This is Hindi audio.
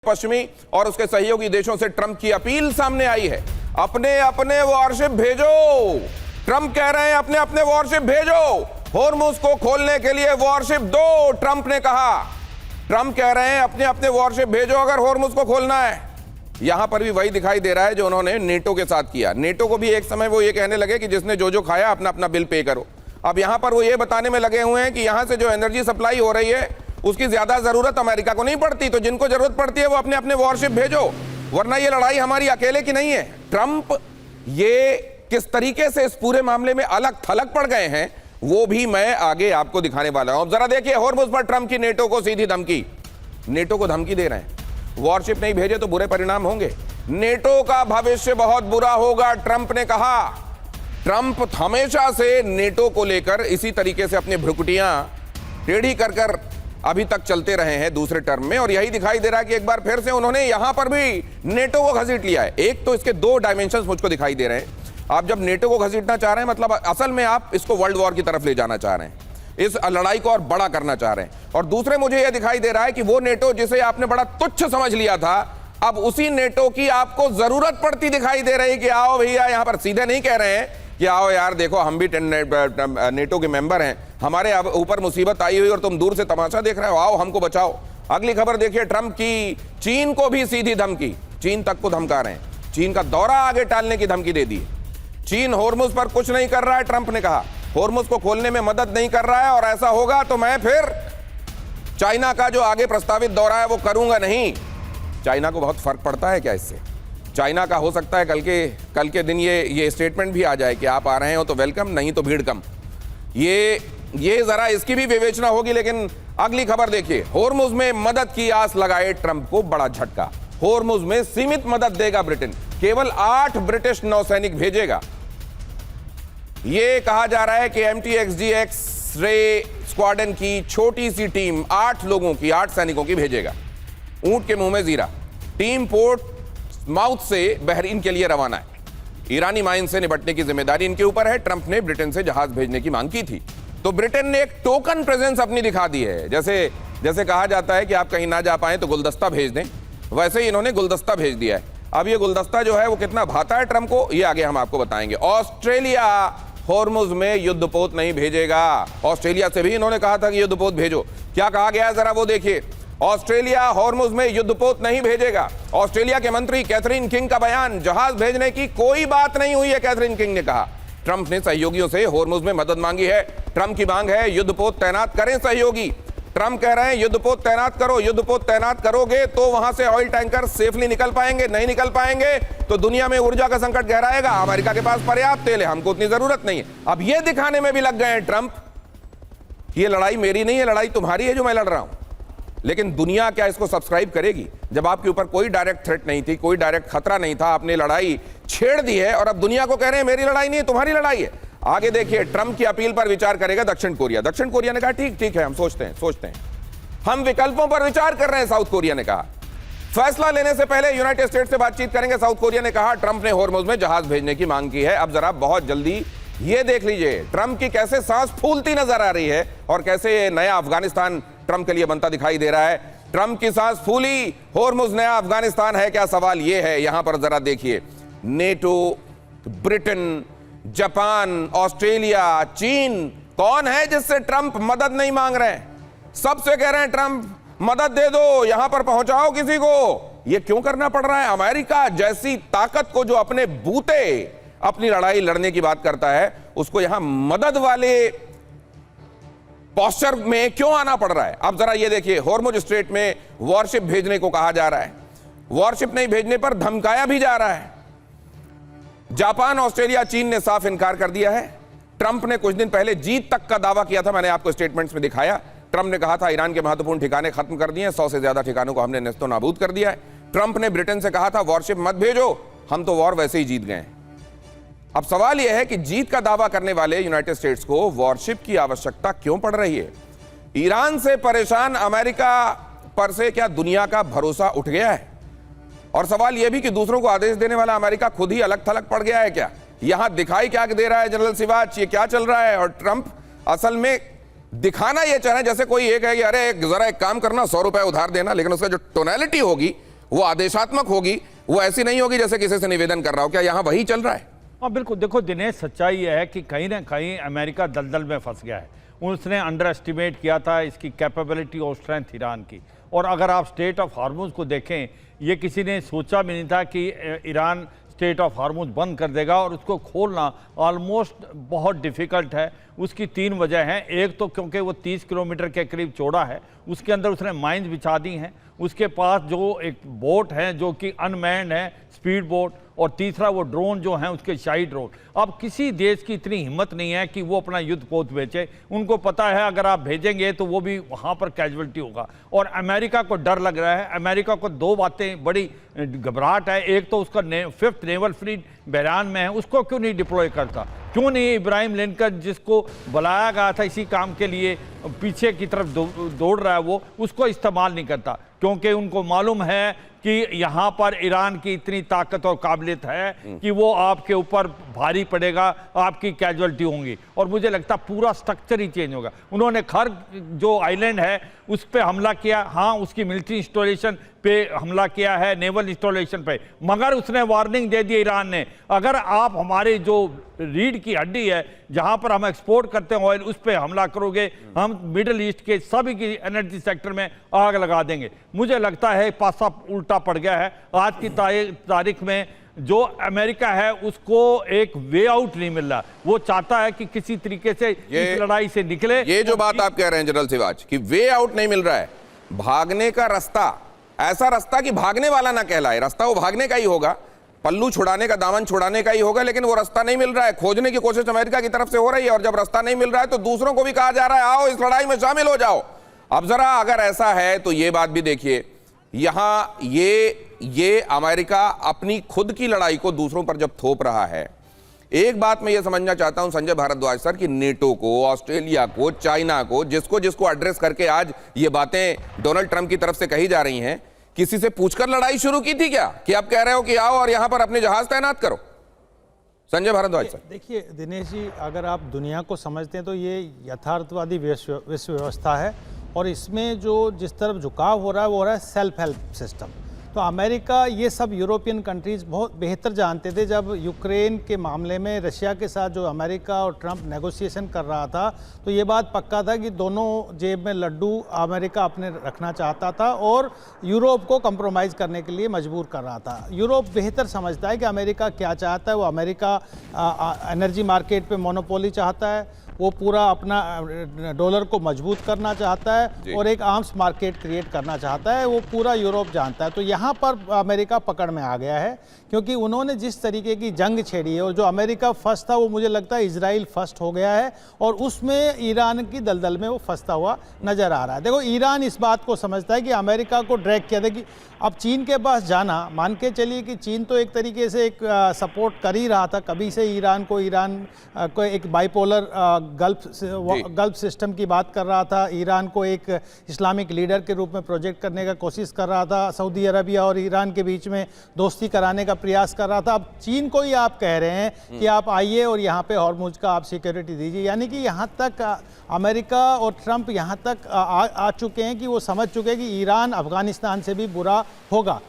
पश्चिमी और उसके सहयोगी देशों से ट्रंप की अपील सामने आई है। अपने अपने वॉरशिप भेजो, ट्रंप कह रहे हैं अपने अपने वॉरशिप भेजो, होर्मुज को खोलने के लिए वॉरशिप दो, ट्रंप ने कहा। ट्रंप कह रहे हैं अपने अपने वॉरशिप भेजो अगर होर्मुज को खोलना है। यहां पर भी वही दिखाई दे रहा है जो उन्होंने नेटो के साथ किया। नेटो को भी एक समय वो ये कहने लगे कि जिसने जो जो खाया अपना अपना बिल पे करो। अब यहां पर वो ये बताने में लगे हुए हैं कि यहां से जो एनर्जी सप्लाई हो रही है उसकी ज्यादा जरूरत अमेरिका को नहीं पड़ती, तो जिनको जरूरत पड़ती है वो अपने अपने वॉरशिप भेजो, वरना ये लड़ाई हमारी अकेले की नहीं है। ट्रंप ये किस तरीके से इस पूरे मामले में अलग थलग पड़ गए हैं वो भी मैं आगे आपको दिखाने वाला हूं। अब जरा देखिए होर्मुज पर ट्रंप की नेटो को सीधी धमकी। नेटो को धमकी दे रहे हैं, वॉरशिप नहीं भेजे तो बुरे परिणाम होंगे, नेटो का भविष्य बहुत बुरा होगा, ट्रंप ने कहा। ट्रंप हमेशा से नेटो को लेकर इसी तरीके से अपनी भ्रुकुटियां टेढ़ी कर कर अभी तक चलते रहे हैं दूसरे टर्म में, और यही दिखाई दे रहा है कि एक बार फिर से उन्होंने यहां पर भी नेटो को घसीट लिया है। एक तो इसके दो डायमेंशंस मुझको दिखाई दे रहे हैं। आप जब नेटो को घसीटना चाह रहे हैं मतलब असल में आप इसको वर्ल्ड वॉर की तरफ ले जाना चाह रहे हैं, इस लड़ाई को और बड़ा करना चाह रहे हैं। और दूसरे मुझे यह दिखाई दे रहा है कि वो नेटो जिसे आपने बड़ा तुच्छ समझ लिया था, अब उसी नेटो की आपको जरूरत पड़ती दिखाई दे रही कि आओ भैया, यहां पर सीधे नहीं कह रहे हैं कि आओ यार देखो हम भी नेटो के मेंबर हैं, हमारे ऊपर मुसीबत आई हुई और तुम दूर से तमाशा देख रहे हो, आओ हमको बचाओ। अगली खबर देखिए ट्रंप की, चीन को भी सीधी धमकी, चीन तक को धमका रहे हैं, चीन का दौरा आगे टालने की धमकी दे दी। चीन होर्मुज पर कुछ नहीं कर रहा है, ट्रंप ने कहा होर्मुज को खोलने में मदद नहीं कर रहा है, और ऐसा होगा तो मैं फिर चाइना का जो आगे प्रस्तावित दौरा है वो करूंगा नहीं। चाइना को बहुत फर्क पड़ता है क्या इससे? चाइना का हो सकता है कल के दिन ये स्टेटमेंट भी आ जाए कि आप आ रहे हो तो वेलकम, नहीं तो भीड़ कम। ये जरा इसकी भी विवेचना होगी। लेकिन अगली खबर देखिए, होर्मुज में मदद की आस लगाए ट्रंप को बड़ा झटका। होर्मुज में सीमित मदद देगा ब्रिटेन, केवल 8 ब्रिटिश नौसैनिक भेजेगा। यह कहा जा रहा है कि MTXGX रे स्क्वाड्रन की छोटी सी टीम 8 लोगों की, 8 सैनिकों की भेजेगा। ऊंट के मुंह में जीरा, टीम पोर्ट माउथ से बहरीन के लिए रवाना है। ईरानी माइन से निपटने की जिम्मेदारी इनके ऊपर है। ट्रंप ने ब्रिटेन से जहाज भेजने की मांग की थी, तो ब्रिटेन ने एक टोकन प्रेजेंस अपनी दिखा दी है। जैसे कहा जाता है कि आप कहीं ना जा पाए तो गुलदस्ता भेज दें, वैसे ही इन्होंने गुलदस्ता भेज दिया है। अब ये गुलदस्ता जो है वो कितना भाता है ट्रंप को, ये आगे हम आपको बताएंगे। ऑस्ट्रेलिया होर्मुज में युद्धपोत नहीं भेजेगा। ऑस्ट्रेलिया से भी इन्होंने कहा था कि युद्धपोत भेजो। क्या कहा गया है जरा वो देखिए। ऑस्ट्रेलिया होर्मुज में युद्धपोत नहीं भेजेगा। ऑस्ट्रेलिया के मंत्री कैथरीन किंग का बयान, जहाज भेजने की कोई बात नहीं हुई है, कैथरीन किंग ने कहा। ट्रंप ने सहयोगियों से होर्मुज में मदद मांगी है। ट्रंप की मांग है युद्धपोत तैनात करें सहयोगी। ट्रंप कह रहे हैं युद्धपोत तैनात करो, युद्धपोत तैनात करोगे तो वहां से ऑयल टैंकर सेफली निकल पाएंगे, नहीं निकल पाएंगे तो दुनिया में ऊर्जा का संकट गहराएगा। अमेरिका के पास पर्याप्त तेल है, हमको उतनी जरूरत नहीं है। अब यह दिखाने में भी लग गए हैं ट्रंप, ये लड़ाई मेरी नहीं है, लड़ाई तुम्हारी है जो मैं लड़ रहा हूं। लेकिन दुनिया क्या इसको सब्सक्राइब करेगी जब आपके ऊपर कोई डायरेक्ट थ्रेट नहीं थी, कोई डायरेक्ट खतरा नहीं था, आपने लड़ाई छेड़ दी है और अब दुनिया को कह रहे हैं मेरी लड़ाई नहीं है तुम्हारी लड़ाई है। आगे देखिए, ट्रंप की अपील पर विचार करेगा दक्षिण कोरिया। दक्षिण कोरिया ने कहा ठीक है, हम सोचते हैं हम विकल्पों पर विचार कर रहे हैं, साउथ कोरिया ने कहा। फैसला लेने से पहले यूनाइटेड स्टेट्स से बातचीत करेंगे, साउथ कोरिया ने कहा। ट्रंप ने होर्मुज में जहाज भेजने की मांग की है। अब जरा बहुत जल्दी ये देख लीजिए ट्रंप की कैसे सांस फूलती नजर आ रही है और कैसे ये नया अफगानिस्तान ट्रंप के लिए बनता दिखाई दे रहा है। ट्रंप की सांस फूली, होर्मुज नया अफगानिस्तान है क्या? सवाल ये है। यहां पर जरा देखिए, नेटो, ब्रिटेन, जापान, ऑस्ट्रेलिया, चीन, कौन है जिससे ट्रंप मदद नहीं मांग रहे हैं? सबसे कह रहे हैं ट्रंप मदद दे दो, यहां पर पहुंचाओ किसी को। यह क्यों करना पड़ रहा है? अमेरिका जैसी ताकत को, जो अपने बूते अपनी लड़ाई लड़ने की बात करता है, उसको यहां मदद वाले पोस्चर में क्यों आना पड़ रहा है? अब जरा ये देखिए, होर्मुज स्ट्रेट में वॉरशिप भेजने को कहा जा रहा है, वॉरशिप नहीं भेजने पर धमकाया भी जा रहा है। जापान, ऑस्ट्रेलिया, चीन ने साफ इनकार कर दिया है। ट्रंप ने कुछ दिन पहले जीत तक का दावा किया था, मैंने आपको स्टेटमेंट्स में दिखाया। ट्रंप ने कहा था ईरान के महत्वपूर्ण ठिकाने खत्म कर दिए, 100 से ज्यादा ठिकानों को हमने नेस्तो नाबूद कर दिया है। ट्रंप ने ब्रिटेन से कहा था वॉरशिप मत भेजो, हम तो वॉर वैसे ही जीत गए। अब सवाल यह है कि जीत का दावा करने वाले यूनाइटेड स्टेट्स को वॉरशिप की आवश्यकता क्यों पड़ रही है? ईरान से परेशान अमेरिका पर से क्या दुनिया का भरोसा उठ गया है? और सवाल यह भी कि दूसरों को आदेश देने वाला अमेरिका खुद ही अलग थलग पड़ गया है क्या? यहां दिखाई क्या दे रहा है जनरल सिवाच, ये क्या चल रहा है? और ट्रंप असल में दिखाना यह चाह रहे हैं जैसे कोई एक है कि अरे जरा एक काम करना, 100 रुपए उधार देना, लेकिन उसका जो टोनैलिटी होगी वो आदेशात्मक होगी, वो ऐसी नहीं होगी जैसे किसी से निवेदन कर रहा हो। क्या यहां वही चल रहा है? हाँ बिल्कुल। देखो दिनेश, सच्चाई यह है कि कहीं ना कहीं अमेरिका दलदल में फंस गया है। उसने अंडर एस्टिमेट किया था इसकी कैपेबिलिटी और स्ट्रेंथ ईरान की। और अगर आप स्टेट ऑफ हार्मुज को देखें, ये किसी ने सोचा भी नहीं था कि ईरान स्टेट ऑफ हार्मुज बंद कर देगा, और उसको खोलना ऑलमोस्ट बहुत डिफ़िकल्ट है। उसकी 3 वजह हैं। एक तो क्योंकि वो 30 किलोमीटर के करीब चौड़ा है, उसके अंदर उसने माइंस बिछा दी हैं। उसके पास जो एक बोट है जो कि अनमैन्ड है, स्पीड बोट, और तीसरा वो ड्रोन जो हैं उसके शाही ड्रोन। अब किसी देश की इतनी हिम्मत नहीं है कि वो अपना युद्ध पोत बेचे। उनको पता है अगर आप भेजेंगे तो वो भी वहाँ पर कैजुअलिटी होगा। और अमेरिका को डर लग रहा है। अमेरिका को 2 बातें बड़ी घबराहट है। एक तो उसका 5th नेवल फ्लीट बहरान में है, उसको क्यों नहीं डिप्लॉय करता? क्यों नहीं इब्राहिम लिंकन, जिसको बुलाया गया था इसी काम के लिए, पीछे की तरफ दौड़ रहा है, वो उसको इस्तेमाल नहीं करता? क्योंकि उनको मालूम है कि यहाँ पर ईरान की इतनी ताकत और काबिलियत है कि वो आपके ऊपर भारी पड़ेगा, आपकी कैजुअलिटी होंगी। और मुझे लगता पूरा स्ट्रक्चर ही चेंज होगा। उन्होंने खर्ग जो आइलैंड है उस पर हमला किया, हाँ उसकी मिलिट्री इंस्टॉलेशन पे हमला किया है, नेवल इंस्टॉलेशन पे, मगर उसने वार्निंग दे दी ईरान ने, अगर आप हमारी जो रीढ़ की हड्डी है जहां पर हम एक्सपोर्ट करते हैं ऑयल, उस पर हमला करोगे, हम मिडिल ईस्ट के सभी की एनर्जी सेक्टर में आग लगा देंगे। मुझे लगता है पासा उल्टा पड़ गया है। आज की तारीख में जो अमेरिका है उसको एक वे आउट नहीं मिल रहा। वो चाहता है कि किसी तरीके से इस लड़ाई से निकले। ये जो बात आप कह रहे हैं जनरल सिवाज कि वे आउट नहीं मिल रहा है, भागने का रास्ता, ऐसा रास्ता कि भागने वाला ना कहलाए, रास्ता वो भागने का ही होगा, पल्लू छुड़ाने का, दामन छुड़ाने का ही होगा, लेकिन वो रास्ता नहीं मिल रहा है। खोजने की कोशिश अमेरिका की तरफ से हो रही है, और जब रास्ता नहीं मिल रहा है तो दूसरों को भी कहा जा रहा है आओ इस लड़ाई में शामिल हो जाओ। अब जरा अगर ऐसा है तो ये बात भी देखिए, यहां ये अमेरिका अपनी खुद की लड़ाई को दूसरों पर जब थोप रहा है। एक बात मैं ये समझना चाहता हूं संजय भारद्वाज सर कि नेटो को, ऑस्ट्रेलिया को, चाइना को, जिसको एड्रेस करके आज ये बातें डोनाल्ड ट्रंप की तरफ से कही जा रही हैं, किसी से पूछकर लड़ाई शुरू की थी क्या कि आप कह रहे हो कि आओ और यहां पर अपने जहाज तैनात करो? संजय भारद्वाज सर। देखिए दिनेश जी, अगर आप दुनिया को समझते हैं तो ये यथार्थवादी विश्व व्यवस्था है, और इसमें जो जिस तरफ झुकाव हो रहा है वो हो रहा है सेल्फ हेल्प सिस्टम। तो अमेरिका, ये सब यूरोपियन कंट्रीज़ बहुत बेहतर जानते थे जब यूक्रेन के मामले में रशिया के साथ जो अमेरिका और ट्रंप नेगोशिएशन कर रहा था, तो ये बात पक्का था कि दोनों जेब में लड्डू अमेरिका अपने रखना चाहता था और यूरोप को कंप्रोमाइज़ करने के लिए मजबूर कर रहा था। यूरोप बेहतर समझता है कि अमेरिका क्या चाहता है। वो अमेरिका एनर्जी मार्केट पे मोनोपोली चाहता है, वो पूरा अपना डॉलर को मजबूत करना चाहता है और एक आर्म्स मार्केट क्रिएट करना चाहता है। वो पूरा यूरोप जानता है। तो यहाँ पर अमेरिका पकड़ में आ गया है, क्योंकि उन्होंने जिस तरीके की जंग छेड़ी है, और जो अमेरिका फर्स्ट था वो मुझे लगता है इजराइल फर्स्ट हो गया है, और उसमें ईरान की दलदल में वो फंसता हुआ नज़र आ रहा है। देखो ईरान इस बात को समझता है कि अमेरिका को ड्रैग किया था कि अब चीन के पास जाना, मान के चलिए कि चीन तो एक तरीके से एक सपोर्ट कर ही रहा था कभी से ईरान को एक बाइपोलर गल्फ सिस्टम की बात कर रहा था, ईरान को एक इस्लामिक लीडर के रूप में प्रोजेक्ट करने का कोशिश कर रहा था, सऊदी अरबिया और ईरान के बीच में दोस्ती कराने का प्रयास कर रहा था। अब चीन को ही आप कह रहे हैं कि आप आइए और यहाँ पे हॉर्मुज का आप सिक्योरिटी दीजिए। यानी कि यहाँ तक अमेरिका और ट्रंप यहाँ तक आ चुके हैं कि वो समझ चुके हैं कि ईरान अफगानिस्तान से भी बुरा होगा।